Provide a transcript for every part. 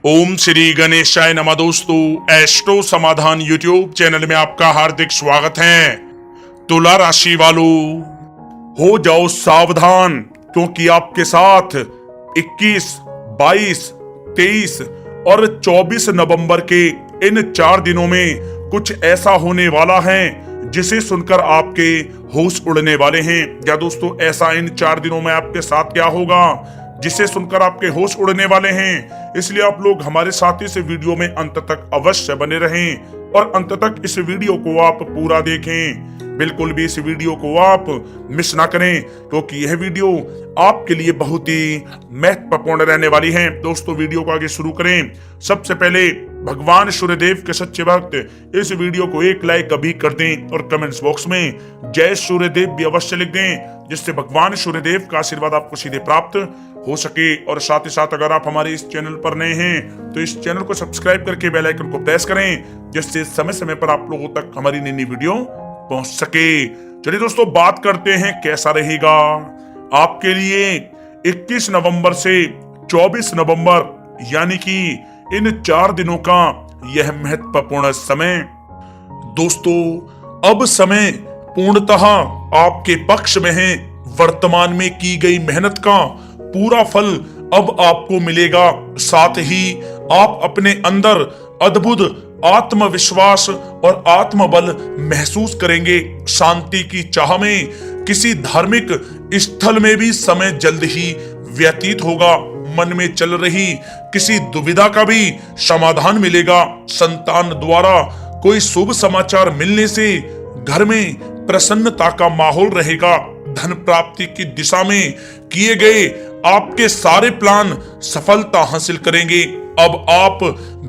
ओम श्री गणेशाय नमः। दोस्तों, एस्ट्रो समाधान यूट्यूब चैनल में आपका हार्दिक स्वागत है। तुला राशि वालों, हो जाओ सावधान, क्योंकि आपके साथ 21, 22, 23 और 24 नवंबर के इन 4 दिनों में कुछ ऐसा होने वाला है जिसे सुनकर आपके होश उड़ने वाले हैं। क्या दोस्तों, ऐसा इन 4 दिनों में आपके साथ क्या होगा जिसे सुनकर आपके होश उड़ने वाले हैं? इसलिए आप लोग हमारे साथ इस वीडियो में अंत तक अवश्य बने रहें और अंत तक इस वीडियो को आप पूरा देखें। बिल्कुल भी इस वीडियो को आप मिस ना करें, क्योंकि यह वीडियो आपके लिए बहुत ही महत्वपूर्ण रहने वाली है। दोस्तों, वीडियो को आगे शुरू करें। सबसे पहले भगवान सूर्यदेव के सच्चे भक्त इस वीडियो को एक लाइक अभी कर दें और कमेंट्स बॉक्स में जय सूर्यदेव भी अवश्य लिख दें, जिससे भगवान सूर्यदेव का आशीर्वाद आपको सीधे प्राप्त हो सके। और साथ ही साथ अगर आप हमारे इस चैनल पर नए हैं तो इस चैनल को सब्सक्राइब करके बेल आइकन को प्रेस करें, जिससे समय समय पर आप लोगों तक हमारी नई वीडियो पहुंच सके। चलिए दोस्तों, बात करते हैं कैसा रहेगा आपके लिए 21 नवंबर से 24 नवंबर यानी कि इन 4 दिनों का यह महत्वपूर्ण समय। दोस्तों, अब समय पूर्णतः आपके पक्ष में है। वर्तमान में की गई मेहनत का पूरा फल अब आपको मिलेगा। साथ ही आप अपने अंदर अद्भुत आत्मविश्वास और आत्मबल महसूस करेंगे। शांति की चाह में किसी धार्मिक स्थल में भी समय जल्द ही व्यतीत होगा। मन में चल रही किसी दुविधा का भी समाधान मिलेगा। संतान द्वारा कोई शुभ समाचार मिलने से घर में प्रसन्नता का माहौल रहेगा। धन प्राप्ति की दिशा में किए गए आपके सारे प्लान सफलता हासिल करेंगे। अब आप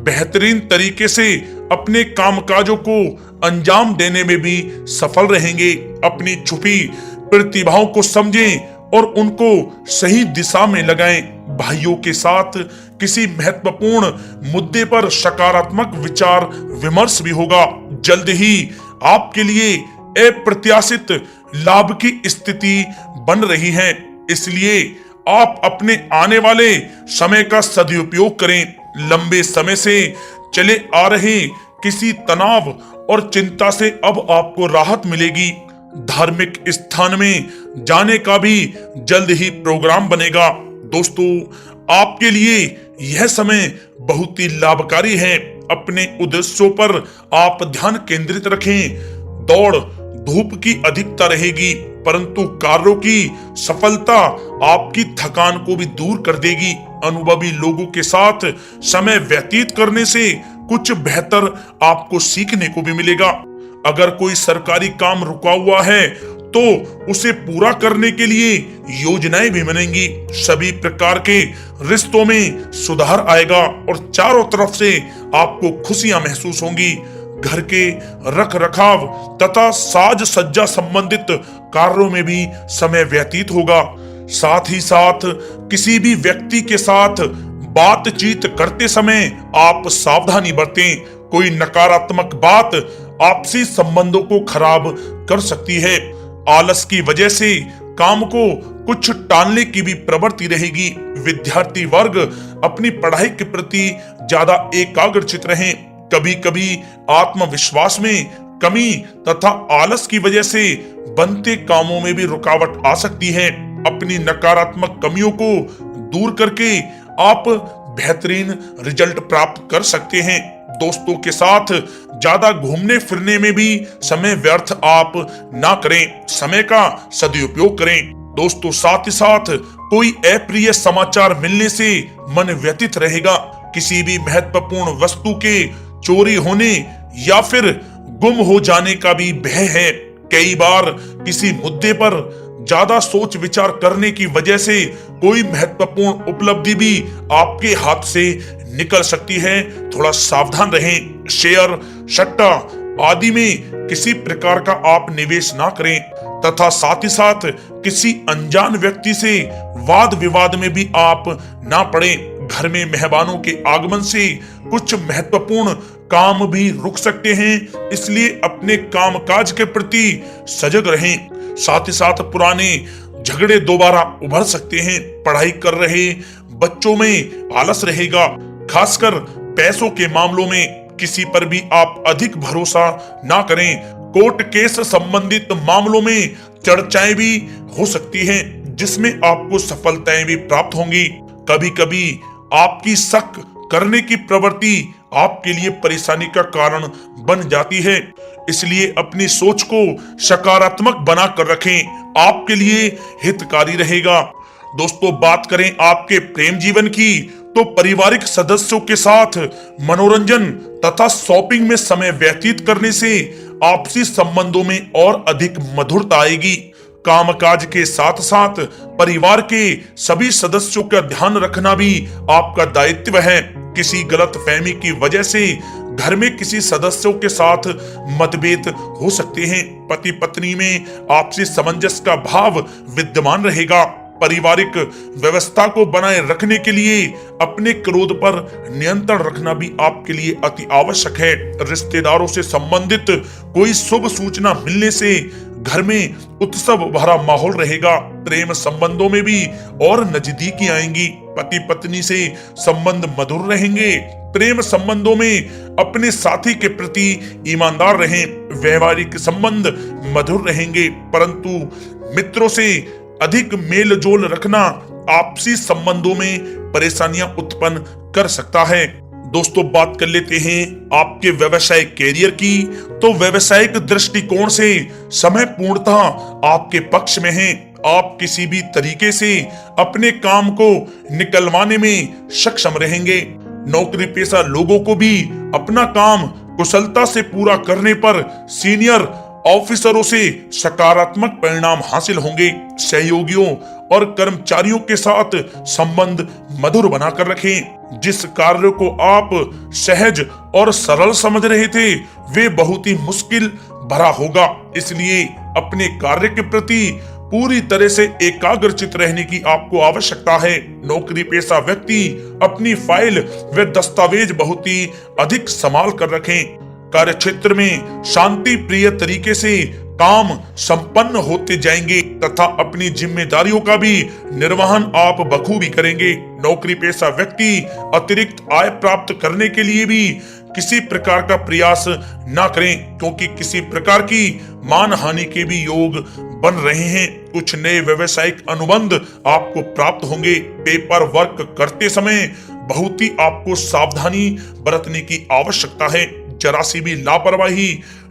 बेहतरीन तरीके से अपने कामकाजों को अंजाम देने में भी सफल रहेंगे। अपनी छुपी प्रतिभाओं को समझें और उनको सही दिशा में लगाएं। भाइयों के साथ किसी महत्वपूर्ण मुद्दे पर सकारात्मक विचार विमर्श भी होगा। जल्द ही आपके लिए अप्रत्याशित लाभ की स्थिति बन रही है, इसलिए आप अपने आने वाले समय का सदुपयोग करें। लंबे समय से चले आ रहे किसी तनाव और चिंता से अब आपको राहत मिलेगी। धार्मिक स्थान में जाने का भी जल्द ही प्रोग्राम बनेगा। दोस्तों, आपके लिए यह समय बहुत ही लाभकारी है। अपने उद्देश्यों पर आप ध्यान केंद्रित रखें। दौड़ धूप की अधिकता रहेगी, परंतु कार्यों की सफलता आपकी थकान को भी दूर कर देगी। अनुभवी लोगों के साथ समय व्यतीत करने से कुछ बेहतर आपको सीखने को भी मिलेगा। अगर कोई सरकारी काम रुका हुआ है तो उसे पूरा करने के लिए योजनाएं भी बनेंगी। सभी प्रकार के रिश्तों में सुधार आएगा और चारों तरफ से आपको खुशियां महसूस होंगी। घर के रख रखाव तथा साज सज्जा संबंधित कार्यों में भी समय व्यतीत होगा। साथ ही साथ किसी भी व्यक्ति के साथ बातचीत करते समय आप सावधानी बरतें। कोई नकारात्मक बात आपसी संबंधों को खराब कर सकती है। आलस की वजह से काम को कुछ टालने की भी प्रवृत्ति रहेगी। विद्यार्थी वर्ग अपनी पढ़ाई के प्रति ज्यादा एकाग्रचित रहें। कभी कभी आत्मविश्वास में कमी तथा आलस की वजह से बनते कामों में भी रुकावट आ सकती है। अपनी नकारात्मक कमियों को दूर करके आप बेहतरीन रिजल्ट प्राप्त कर सकते हैं। दोस्तों के साथ ज्यादा घूमने फिरने में भी समय व्यर्थ आप ना करें, समय का सदुपयोग करें। दोस्तों, साथ ही साथ कोई अप्रिय समाचार मिलने से मन व्यतीत रहेगा। किसी भी महत्वपूर्ण वस्तु के चोरी होने या फिर गुम हो जाने का भी भय है। कई बार किसी मुद्दे पर ज्यादा सोच विचार करने की वजह से कोई महत्वपूर्ण उपलब्धि भी आपके हाथ से निकल सकती है। थोड़ा सावधान रहें। शेयर, सट्टा आदि में किसी प्रकार का आप निवेश ना करें तथा साथ ही साथ किसी अनजान व्यक्ति से वाद विवाद में भी आप ना पड़ें। घर में मेहमानों के आगमन से कुछ महत्वपूर्ण काम भी रुक सकते हैं, इसलिए अपने कामकाज के प्रति सजग रहें। साथ ही साथ पुराने झगड़े दोबारा उभर सकते हैं। पढ़ाई कर रहे बच्चों में आलस रहेगा। खासकर पैसों के मामलों में किसी पर भी आप अधिक भरोसा ना करें। कोर्ट केस संबंधित मामलों में चर्चाएं भी हो सकती हैं, जिसमें आपको सफलताएं भी प्राप्त होंगी। कभी कभी आपकी शक करने की प्रवृत्ति आपके लिए परेशानी का कारण बन जाती है, इसलिए अपनी सोच को सकारात्मक बना कर रखें, आपके लिए हितकारी रहेगा। दोस्तों, बात करें आपके प्रेम जीवन की, तो पारिवारिक सदस्यों के साथ मनोरंजन तथा शॉपिंग में समय व्यतीत करने से आपसी संबंधों में और अधिक मधुरता आएगी। कामकाज के साथ साथ परिवार के सभी सदस्यों का ध्यान रखना भी आपका दायित्व है। किसी गलतफहमी की वजह से घर में किसी सदस्यों के साथ मतभेद हो सकते हैं। पति पत्नी में आपसी सामंजस्य का भाव विद्यमान रहेगा। पारिवारिक व्यवस्था को बनाए रखने के लिए अपने क्रोध पर नियंत्रण रखना भी आपके लिए अति आवश्यक है। रिश्तेदारों से संबंधित कोई शुभ सूचना मिलने से घर में उत्सव भरा माहौल रहेगा। प्रेम संबंधों में भी और नजदीकी आएंगी। पति पत्नी से संबंध मधुर रहेंगे। प्रेम संबंधों में अपने साथी के प्रति ईमानदार रहें। वैवाहिक संबंध मधुर रहेंगे, परंतु मित्रों से अधिक मेल जोल रखना आपसी संबंधों में परेशानियां उत्पन्न कर सकता है। दोस्तों, बात कर लेते हैं आपके व्यवसायिक कैरियर की। तो व्यवसायिक दृष्टिकोण से समय पूर्णतः आपके पक्ष में है। आप किसी भी तरीके से अपने काम को निकलवाने में सक्षम रहेंगे। नौकरी पेशा लोगों को भी अपना काम कुशलता से पूरा करने पर सीनियर ऑफिसरों से सकारात्मक परिणाम हासिल होंगे। सहयोगियों और कर्मचारियों के साथ संबंध मधुर बनाकर रखें। जिस कार्य को आप सहज और सरल समझ रहे थे, वे बहुत ही मुश्किल भरा होगा। इसलिए अपने कार्य के प्रति पूरी तरह से एकाग्रचित रहने की आपको आवश्यकता है। नौकरी पेशा व्यक्ति अपनी फाइल व दस्तावेज बहुत ही अधिक संभाल कर रखें। कार्य क्षेत्र में शांति प्रिय तरीके से काम संपन्न होते जाएंगे तथा अपनी जिम्मेदारियों का भी निर्वहन आप बखूबी करेंगे। नौकरी पेशा व्यक्ति अतिरिक्त आय प्राप्त करने के लिए भी किसी प्रकार का प्रयास ना करें, क्योंकि किसी प्रकार की मान हानि के भी योग बन रहे हैं। कुछ नए व्यवसायिक अनुबंध आपको प्राप्त होंगे। पेपर वर्क करते समय बहुत ही आपको सावधानी बरतने की आवश्यकता है। जरा सी भी लापरवाही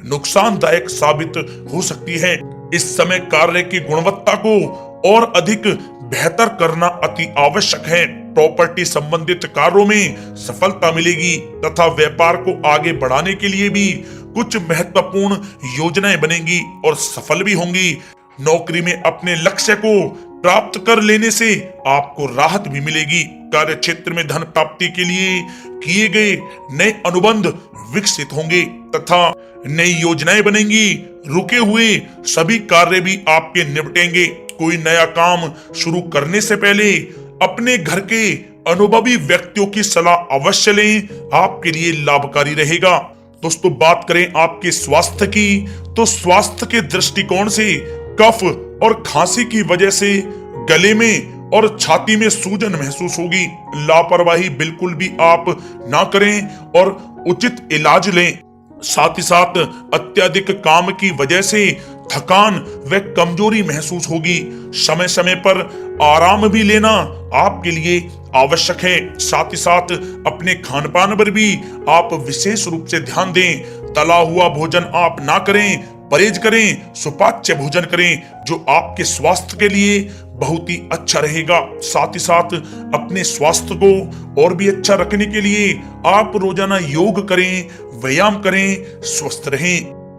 नुकसानदायक साबित हो सकती है। इस समय कार्य की गुणवत्ता को और अधिक बेहतर करना अति आवश्यक है। प्रॉपर्टी संबंधित कार्यों में सफलता मिलेगी तथा व्यापार को आगे बढ़ाने के लिए भी कुछ महत्वपूर्ण योजनाएं बनेंगी और सफल भी होंगी। नौकरी में अपने लक्ष्य को प्राप्त कर लेने से आपको राहत भी मिलेगी। कार्य क्षेत्र में धन प्राप्ति के लिए किए गए नए अनुबंध विकसित होंगे तथा नई योजनाएं बनेंगी। रुके हुए सभी कार्य भी आपके निपटेंगे। कोई नया काम शुरू करने से पहले अपने घर के अनुभवी व्यक्तियों की सलाह अवश्य लें, आपके लिए लाभकारी रहेगा। दोस्तों, बात करें आपके स्वास्थ्य की, तो स्वास्थ्य के दृष्टिकोण से कफ और खांसी की वजह से गले में और छाती में सूजन महसूस होगी। लापरवाही बिल्कुल भी आप ना करें और उचित इलाज लें। साथ ही साथ अत्यधिक काम की वजह से थकान व कमजोरी महसूस होगी। समय समय पर आराम भी लेना आपके लिए आवश्यक है। साथ ही साथ अपने खान पान पर भी आप विशेष रूप से ध्यान दें। तला हुआ भोजन आप ना करें, परहेज करें, सुपाच्य भोजन करें, जो आपके स्वास्थ्य के लिए बहुत ही अच्छा रहेगा। साथ ही साथ अपने स्वास्थ्य को और भी अच्छा रखने के लिए आप रोजाना योग करें, व्यायाम करें, स्वस्थ रहें।